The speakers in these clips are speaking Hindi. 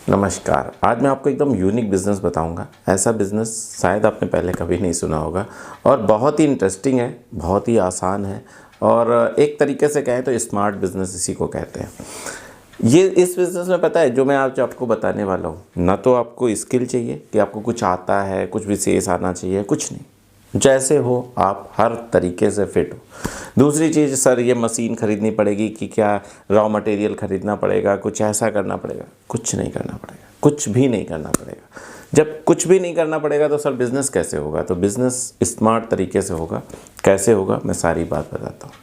नमस्कार। आज मैं आपको एकदम यूनिक बिज़नेस बताऊंगा। ऐसा बिज़नेस शायद आपने पहले कभी नहीं सुना होगा और बहुत ही इंटरेस्टिंग है, बहुत ही आसान है और एक तरीके से कहें तो स्मार्ट बिज़नेस इसी को कहते हैं। ये इस बिज़नेस में पता है जो मैं आज आपको बताने वाला हूँ, ना तो आपको स्किल चाहिए कि आपको कुछ आता है, कुछ विशेष आना चाहिए, कुछ नहीं। जैसे हो आप हर तरीके से फिट हो। दूसरी चीज़, सर ये मशीन ख़रीदनी पड़ेगी कि क्या रॉ मटेरियल ख़रीदना पड़ेगा, कुछ ऐसा करना पड़ेगा? कुछ नहीं करना पड़ेगा, कुछ भी नहीं करना पड़ेगा। जब कुछ भी नहीं करना पड़ेगा तो सर बिज़नेस कैसे होगा? तो बिज़नेस स्मार्ट तरीके से होगा। कैसे होगा मैं सारी बात बताता हूँ।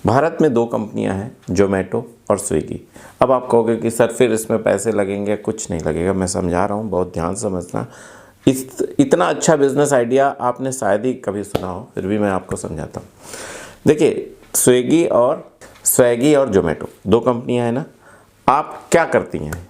भारत में 2 कंपनियाँ हैं, जोमेटो और स्विगी। अब आप कहोगे कि सर फिर इसमें पैसे लगेंगे? कुछ नहीं लगेगा, मैं समझा रहा हूँ, बहुत ध्यान से समझना। इतना अच्छा बिज़नेस आइडिया आपने शायद ही कभी सुना हो, फिर भी मैं आपको समझाता हूँ। देखिए, स्विगी और जोमेटो 2 कंपनियां हैं ना। आप क्या करती हैं?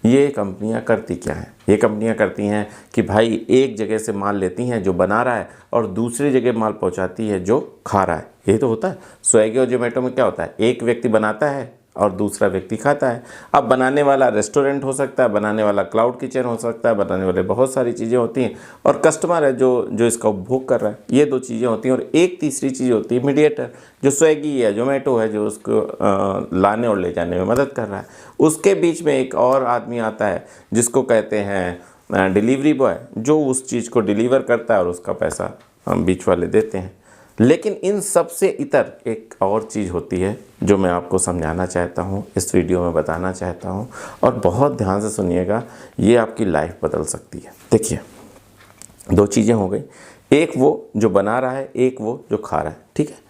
ये कंपनियां करती क्या हैं? ये कंपनियां करती हैं कि भाई एक जगह से माल लेती हैं जो बना रहा है और दूसरी जगह माल पहुंचाती है जो खा रहा है। ये तो होता है। स्विगी और जोमेटो में क्या होता है? एक व्यक्ति बनाता है और दूसरा व्यक्ति खाता है। अब बनाने वाला रेस्टोरेंट हो सकता है, बनाने वाला क्लाउड किचन हो सकता है, बनाने वाले बहुत सारी चीज़ें होती हैं और कस्टमर है जो इसका उपभोग कर रहा है। ये 2 चीज़ें होती हैं और एक तीसरी चीज़ होती है मीडिएटर, जो स्विगी है, जोमेटो है, जो उसको लाने और ले जाने में मदद कर रहा है। उसके बीच में एक और आदमी आता है जिसको कहते हैं डिलीवरी बॉय, जो उस चीज़ को डिलीवर करता है और उसका पैसा हम बीच वाले देते हैं। लेकिन इन सब से इतर एक और चीज़ होती है जो मैं आपको समझाना चाहता हूँ, इस वीडियो में बताना चाहता हूँ और बहुत ध्यान से सुनिएगा, ये आपकी लाइफ बदल सकती है। देखिए, 2 चीज़ें हो गई, एक वो जो बना रहा है, एक वो जो खा रहा है, ठीक है।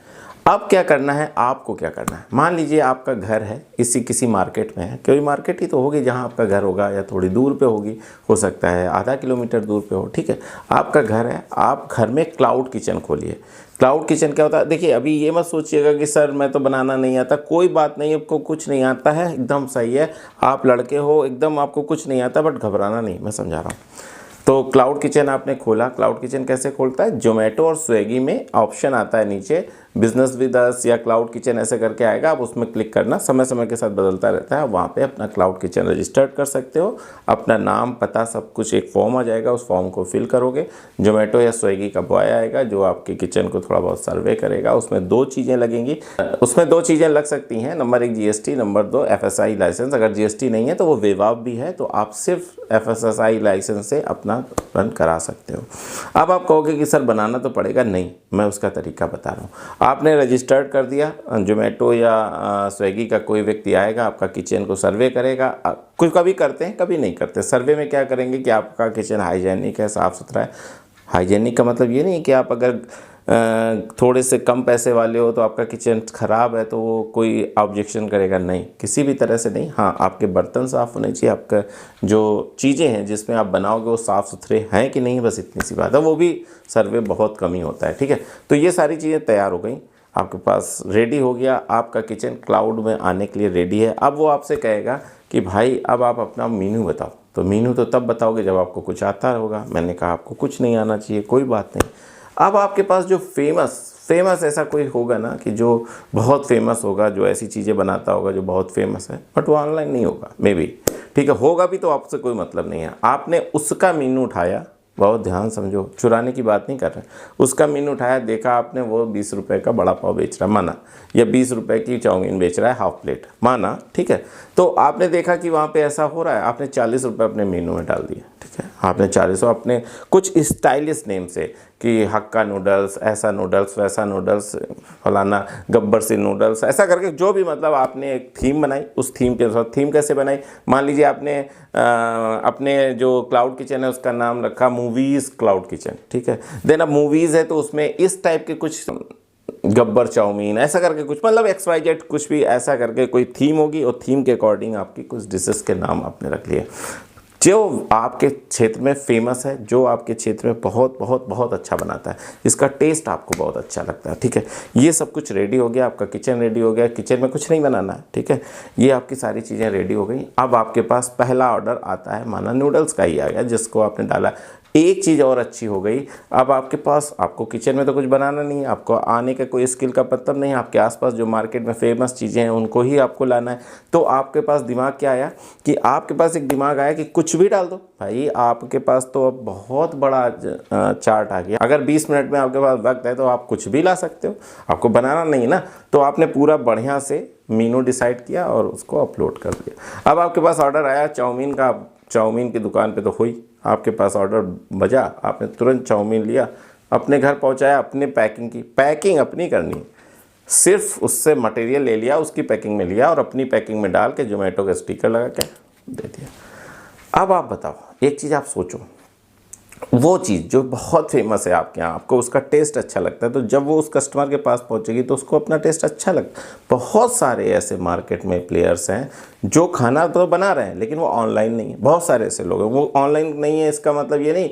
अब क्या करना है? आपको क्या करना है? मान लीजिए आपका घर है किसी मार्केट में है, कोई मार्केट ही तो होगी जहाँ आपका घर होगा, या थोड़ी दूर पे होगी, हो सकता है आधा किलोमीटर दूर पे हो, ठीक है। आपका घर है, आप घर में क्लाउड किचन खोलिए। क्लाउड किचन क्या होता है? देखिए, अभी ये मत सोचिएगा कि सर मैं तो बनाना नहीं आता। कोई बात नहीं, आपको कुछ नहीं आता है, एकदम सही है। आप लड़के हो, एकदम आपको कुछ नहीं आता, बट घबराना नहीं, मैं समझा रहा हूँ। तो क्लाउड किचन आपने खोला। क्लाउड किचन कैसे खोलता है? जोमेटो और स्विगी में ऑप्शन आता है नीचे, बिजनेस विद अस या क्लाउड किचन ऐसे करके आएगा। आप उसमें क्लिक करना, समय समय के साथ बदलता रहता है। वहाँ पे अपना क्लाउड किचन रजिस्टर्ड कर सकते हो। अपना नाम, पता, सब कुछ, एक फॉर्म आ जाएगा, उस फॉर्म को फिल करोगे। जोमेटो या स्विगी का बॉय आएगा जो आपके किचन को थोड़ा बहुत सर्वे करेगा। उसमें 2 चीज़ें लगेंगी, उसमें 2 चीज़ें लग सकती हैं। Number 1 GST, number 2 FSI licence. अगर जीएसटी नहीं है तो वो वेव ऑफ भी है, तो आप सिर्फ एफएसआई लाइसेंस से अपना रन करा सकते हो। अब आप कहोगे कि सर बनाना तो पड़ेगा। नहीं, मैं उसका तरीका बता रहा हूँ। आपने रजिस्टर्ड कर दिया, जोमेटो या स्विगी का कोई व्यक्ति आएगा, आपका किचन को सर्वे करेगा। कुछ कभी करते हैं, कभी नहीं करते। सर्वे में क्या करेंगे कि आपका किचन हाइजेनिक है, साफ़ सुथरा है। हाइजेनिक का मतलब ये नहीं कि आप अगर थोड़े से कम पैसे वाले हो तो आपका किचन ख़राब है तो वो कोई ऑब्जेक्शन करेगा, नहीं, किसी भी तरह से नहीं। हाँ, आपके बर्तन साफ़ होने चाहिए, आपका जो चीज़ें हैं जिसमें आप बनाओगे वो साफ़ सुथरे हैं कि नहीं, बस इतनी सी बात है। वो भी सर्वे बहुत कम ही होता है, ठीक है। तो ये सारी चीज़ें तैयार हो गई, आपके पास रेडी हो गया, आपका किचन क्लाउड में आने के लिए रेडी है। अब वो आपसे कहेगा कि भाई अब आप अपना मीनू बताओ। तो मीनू तो तब बताओगे जब आपको कुछ आता होगा। मैंने कहा आपको कुछ नहीं आना चाहिए, कोई बात नहीं। अब आपके पास जो फेमस ऐसा कोई होगा ना, कि जो बहुत फेमस होगा, जो ऐसी चीज़ें बनाता होगा जो बहुत फेमस है, बट वो ऑनलाइन नहीं होगा, मे बी, ठीक है। होगा भी तो आपसे कोई मतलब नहीं है। आपने उसका मीनू उठाया, बहुत ध्यान समझो, चुराने की बात नहीं कर रहे। उसका मीनू उठाया, देखा आपने वो 20 रुपये का बड़ा पाव बेच रहा, माना, या 20 रुपये की चाउमीन बेच रहा है हाफ प्लेट, माना, ठीक है। तो आपने देखा कि वहाँ पे ऐसा हो रहा है, आपने 40 रुपये अपने मीनू में डाल दिए, ठीक है। आपने 40 अपने कुछ स्टाइलिश नेम से कि हक्का नूडल्स, ऐसा नूडल्स, वैसा नूडल्स, फलाना गब्बर सिंह नूडल्स, ऐसा करके जो भी, मतलब आपने एक थीम बनाई। उस थीम के साथ, थीम कैसे बनाई? मान लीजिए आपने अपने जो क्लाउड किचन है उसका नाम रखा मूवीज़ क्लाउड किचन, ठीक है। देन अब मूवीज़ है तो उसमें इस टाइप के कुछ गब्बर चाउमीन, ऐसा करके कुछ, मतलब XYZ कुछ भी ऐसा करके कोई थीम होगी और थीम के अकॉर्डिंग आपकी कुछ डिशेस के नाम आपने रख लिए जो आपके क्षेत्र में फेमस है, जो आपके क्षेत्र में बहुत बहुत बहुत अच्छा बनाता है, जिसका टेस्ट आपको बहुत अच्छा लगता है, ठीक है। ये सब कुछ रेडी हो गया, आपका किचन रेडी हो गया। किचन में कुछ नहीं बनाना है, ठीक है। ये आपकी सारी चीज़ें रेडी हो गई। अब आपके पास पहला ऑर्डर आता है, माना नूडल्स का ही आ गया, जिसको आपने डाला। एक चीज़ और अच्छी हो गई, अब आपके पास, आपको किचन में तो कुछ बनाना नहीं है, आपको आने का कोई स्किल का मतलब नहीं है, आपके आसपास जो मार्केट में फेमस चीज़ें हैं उनको ही आपको लाना है। तो आपके पास दिमाग क्या आया कि आपके पास एक दिमाग आया कि कुछ भी डाल दो। भाई आपके पास तो अब बहुत बड़ा चार्ट आ गया। अगर 20 मिनट में आपके पास वक्त है तो आप कुछ भी ला सकते हो, आपको बनाना नहीं है ना। तो आपने पूरा बढ़िया से मेनू डिसाइड किया और उसको अपलोड कर दिया। अब आपके पास ऑर्डर आया चाउमीन का, चाउमीन की दुकान पे तो हुई, आपके पास ऑर्डर बजा, आपने तुरंत चाउमीन लिया, अपने घर पहुंचाया, अपने पैकिंग अपनी करनी, सिर्फ उससे मटेरियल ले लिया, उसकी पैकिंग में लिया और अपनी पैकिंग में डाल के जोमेटो का स्टिकर लगा के दे दिया। अब आप बताओ, एक चीज़ आप सोचो, वो चीज़ जो बहुत फेमस है आपके यहाँ, आपको उसका टेस्ट अच्छा लगता है, तो जब वो उस कस्टमर के पास पहुँचेगी तो उसको अपना टेस्ट अच्छा लगता है। बहुत सारे ऐसे मार्केट में प्लेयर्स हैं जो खाना तो बना रहे हैं लेकिन वो ऑनलाइन नहीं है। बहुत सारे ऐसे लोग हैं, वो ऑनलाइन नहीं है, इसका मतलब ये नहीं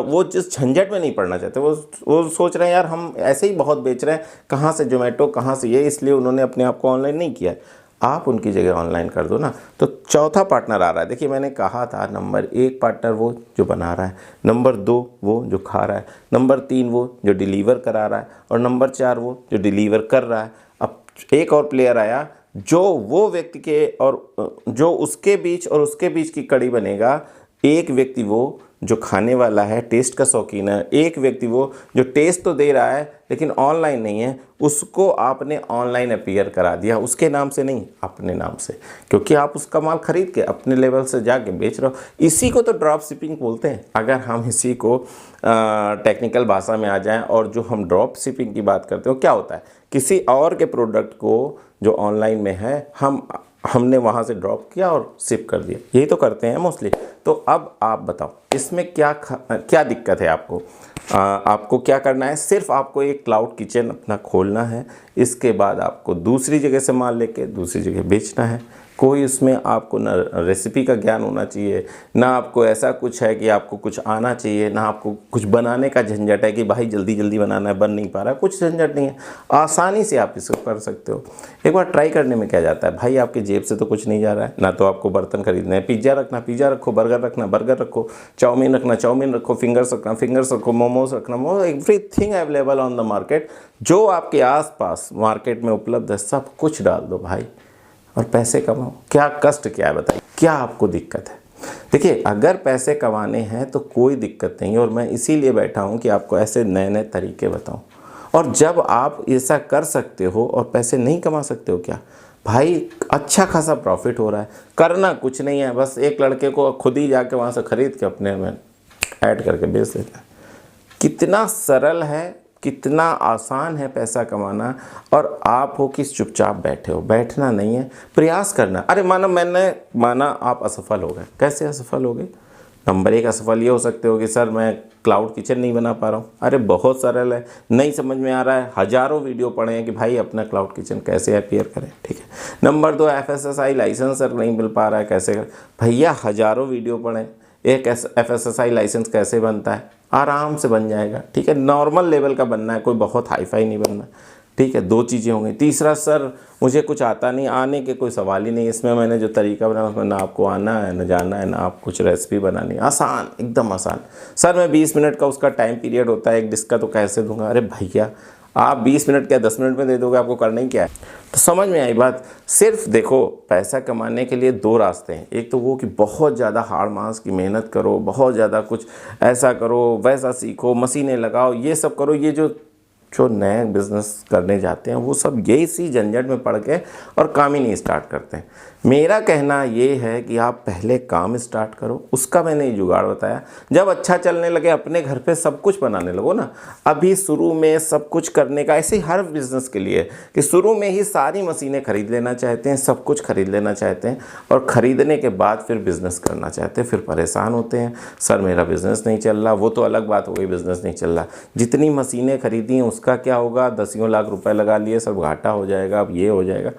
वो जिस झंझट में नहीं पड़ना चाहते, वो सोच रहे हैं यार हम ऐसे ही बहुत बेच रहे हैं, कहाँ से जोमेटो कहाँ से ये, इसलिए उन्होंने अपने आप को ऑनलाइन नहीं किया है। आप उनकी जगह ऑनलाइन कर दो ना। तो चौथा पार्टनर आ रहा है। देखिए मैंने कहा था नंबर 1 पार्टनर वो जो बना रहा है, नंबर 2 वो जो खा रहा है, नंबर 3 वो जो डिलीवर करा रहा है और नंबर 4 वो जो डिलीवर कर रहा है। अब एक और प्लेयर आया जो वो व्यक्ति के और जो उसके बीच और उसके बीच की कड़ी बनेगा। एक व्यक्ति वो जो खाने वाला है, टेस्ट का शौकीन है, एक व्यक्ति वो जो टेस्ट तो दे रहा है लेकिन ऑनलाइन नहीं है, उसको आपने ऑनलाइन अपीयर करा दिया, उसके नाम से नहीं अपने नाम से, क्योंकि आप उसका माल खरीद के अपने लेवल से जाके बेच रहे हो। इसी को तो ड्रॉप शिपिंग बोलते हैं। अगर हम इसी को टेक्निकल भाषा में आ जाएं और जो हम ड्रॉप शिपिंग की बात करते हो, क्या होता है, किसी और के प्रोडक्ट को जो ऑनलाइन में है हमने वहाँ से ड्रॉप किया और शिप कर दिया, यही तो करते हैं मोस्टली। तो अब आप बताओ इसमें क्या दिक्कत है आपको? आपको क्या करना है, सिर्फ आपको एक क्लाउड किचन अपना खोलना है। इसके बाद आपको दूसरी जगह से माल लेके दूसरी जगह बेचना है। कोई उसमें आपको ना रेसिपी का ज्ञान होना चाहिए, ना आपको ऐसा कुछ है कि आपको कुछ आना चाहिए, ना आपको कुछ बनाने का झंझट है कि भाई जल्दी जल्दी बनाना है, बन नहीं पा रहा है, कुछ झंझट नहीं है। आसानी से आप इसको कर सकते हो। एक बार ट्राई करने में क्या जाता है भाई, आपकी जेब से तो कुछ नहीं जा रहा है, ना तो आपको बर्तन खरीदने हैं। पिज्ज़ा रखना पिज़्ज़ा रखो, बर्गर रखना बर्गर रखो, चाउमीन रखना चाउमीन रखो, फिंगर्स रखना फिंगर्स रखो, मोमोज रखना momos, everything available on the market. जो आपके आसपास मार्केट में उपलब्ध है सब कुछ डाल दो भाई और पैसे कमाओ। क्या कष्ट क्या है बताइए, क्या आपको दिक्कत है? देखिए अगर पैसे कमाने हैं तो कोई दिक्कत नहीं है, और मैं इसीलिए बैठा हूँ कि आपको ऐसे नए नए तरीके बताऊँ। और जब आप ऐसा कर सकते हो और पैसे नहीं कमा सकते हो, क्या भाई अच्छा खासा प्रॉफिट हो रहा है, करना कुछ नहीं है, बस एक लड़के को खुद ही जाके वहाँ से ख़रीद के अपने में ऐड करके बेच देता है। कितना सरल है, कितना आसान है पैसा कमाना। और आप हो कि चुपचाप बैठे हो, बैठना नहीं है, प्रयास करना। अरे माना आप असफल हो गए, कैसे असफल हो गए? नंबर 1 असफल ये हो सकते हो कि सर मैं क्लाउड किचन नहीं बना पा रहा हूँ। अरे बहुत सरल है, नहीं समझ में आ रहा है, हज़ारों वीडियो पढ़े हैं कि भाई अपना क्लाउड किचन कैसे अपीयर करें, ठीक है। नंबर 2 FSSAI लाइसेंस सर नहीं मिल पा रहा है, कैसे करें? भैया हज़ारों वीडियो पढ़ें, एक FSSAI लाइसेंस कैसे बनता है, आराम से बन जाएगा, ठीक है। नॉर्मल लेवल का बनना है, कोई बहुत हाई फाई नहीं बनना, ठीक है। 2 चीज़ें होंगी। तीसरा, सर मुझे कुछ आता नहीं, आने के कोई सवाल ही नहीं, इसमें मैंने जो तरीका बनाया उसमें ना आपको आना है ना जाना है, ना आप कुछ रेसिपी बनानी है, आसान, एकदम आसान। सर मैं 20 मिनट का उसका टाइम पीरियड होता है एक डिश का, तो कैसे दूंगा? अरे भैया आप 20 मिनट क्या 10 मिनट में दे दोगे, आपको करना ही क्या है? तो समझ में आई बात। सिर्फ देखो पैसा कमाने के लिए 2 रास्ते हैं। एक तो वो कि बहुत ज़्यादा हाड़ मास की मेहनत करो, बहुत ज़्यादा कुछ ऐसा करो, वैसा सीखो, मशीनें लगाओ, ये सब करो। ये जो नए बिज़नेस करने जाते हैं वो सब ये इसी झंझट में पड़ के और काम ही नहीं स्टार्ट करते हैं। मेरा कहना ये है कि आप पहले काम स्टार्ट करो, उसका मैंने ये जुगाड़ बताया। जब अच्छा चलने लगे अपने घर पे सब कुछ बनाने लगो ना। अभी शुरू में सब कुछ करने का, ऐसे ही हर बिज़नेस के लिए कि शुरू में ही सारी मशीनें खरीद लेना चाहते हैं, सब कुछ खरीद लेना चाहते हैं, और ख़रीदने के बाद फिर बिज़नेस करना चाहते हैं, फिर परेशान होते हैं, सर मेरा बिज़नेस नहीं चल रहा। वो तो अलग बात हो गई, बिज़नेस नहीं चल रहा, जितनी मशीनें खरीदी हैं उसका क्या होगा, 10 लाख रुपए लगा लिए, सब घाटा हो जाएगा, अब ये हो जाएगा।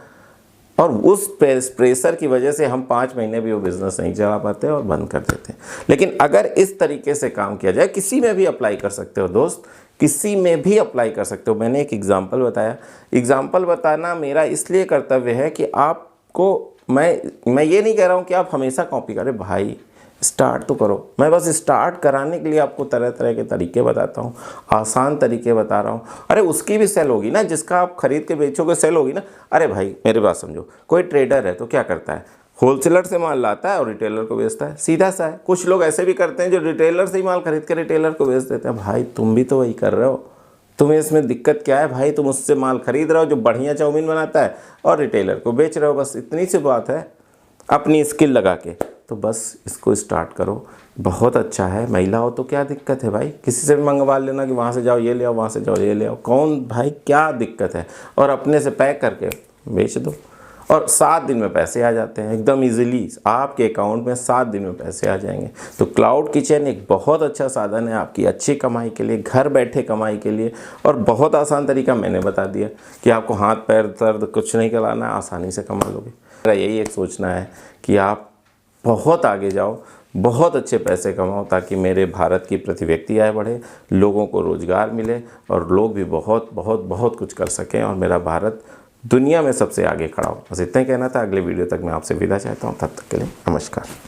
और उस प्रेशर की वजह से हम 5 महीने भी वो बिज़नेस नहीं चला पाते और बंद कर देते हैं। लेकिन अगर इस तरीके से काम किया जाए, किसी में भी अप्लाई कर सकते हो दोस्त, किसी में भी अप्लाई कर सकते हो। मैंने एक एग्जांपल बताया, एग्जांपल बताना मेरा इसलिए कर्तव्य है कि आपको मैं ये नहीं कह रहा हूँ कि आप हमेशा कॉपी करें भाई। स्टार्ट तो करो। मैं बस स्टार्ट कराने के लिए आपको तरह तरह के तरीके बताता हूँ, आसान तरीके बता रहा हूँ। अरे उसकी भी सेल होगी ना, जिसका आप खरीद के बेचोगे सेल होगी ना। अरे भाई मेरी बात समझो, कोई ट्रेडर है तो क्या करता है, होलसेलर से माल लाता है और रिटेलर को बेचता है, सीधा सा है। कुछ लोग ऐसे भी करते हैं जो रिटेलर से ही माल खरीद के रिटेलर को बेच देते हैं। भाई तुम भी तो वही कर रहे हो, तुम्हें इसमें दिक्कत क्या है भाई? तुम उससे माल खरीद रहे हो जो बढ़िया चाउमीन बनाता है और रिटेलर को बेच रहे हो, बस इतनी सी बात है, अपनी स्किल लगा के। तो बस इसको स्टार्ट करो, बहुत अच्छा है। महिला हो तो क्या दिक्कत है भाई, किसी से भी मंगवा लेना कि वहाँ से जाओ ये ले आओ, वहाँ से जाओ ये ले आओ, कौन भाई क्या दिक्कत है। और अपने से पैक करके बेच दो और 7 दिन में पैसे आ जाते हैं एकदम इजीली, आपके अकाउंट में 7 दिन में पैसे आ जाएंगे। तो क्लाउड किचन एक बहुत अच्छा साधन है आपकी अच्छी कमाई के लिए, घर बैठे कमाई के लिए। और बहुत आसान तरीका मैंने बता दिया कि आपको हाथ पैर दर्द कुछ नहीं कराना है, आसानी से कमा लोगे। मेरा यही एक सोचना है कि आप बहुत आगे जाओ, बहुत अच्छे पैसे कमाओ, ताकि मेरे भारत की प्रति व्यक्ति आय बढ़े, लोगों को रोज़गार मिले और लोग भी बहुत बहुत बहुत कुछ कर सकें और मेरा भारत दुनिया में सबसे आगे खड़ा हो। बस इतना ही कहना था। अगले वीडियो तक मैं आपसे विदा चाहता हूँ, तब तक के लिए नमस्कार।